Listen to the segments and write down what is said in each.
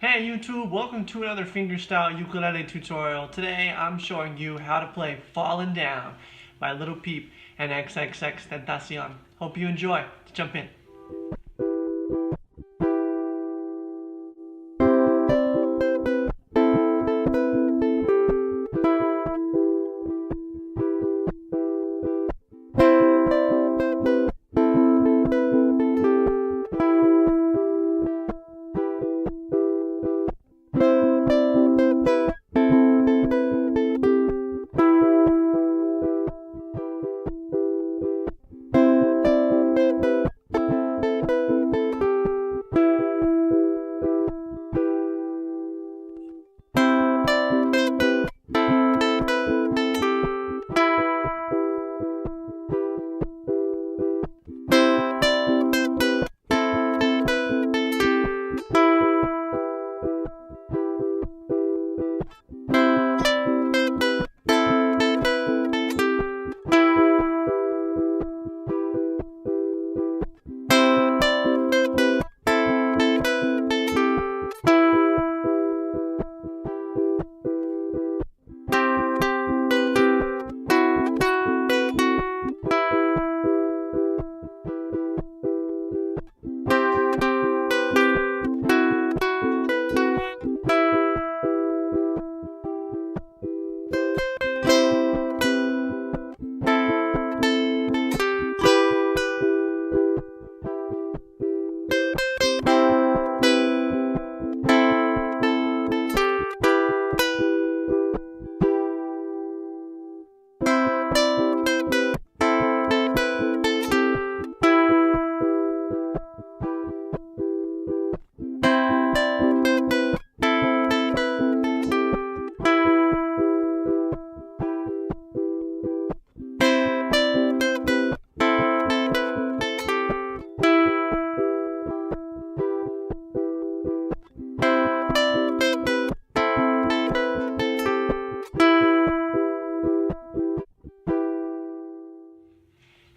Hey YouTube, welcome to another fingerstyle ukulele tutorial. Today I'm showing you how to play Falling Down by Lil Peep and XXXTentacion. Hope you enjoy. Let's jump in.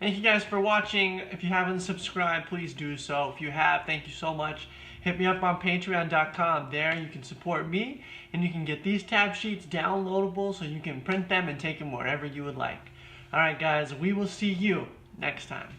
Thank you guys for watching. If you haven't subscribed, please do so. If you have, thank you so much. Hit me up on patreon.com. There you can support me and you can get these tab sheets downloadable so you can print them and take them wherever you would like. Alright guys, we will see you next time.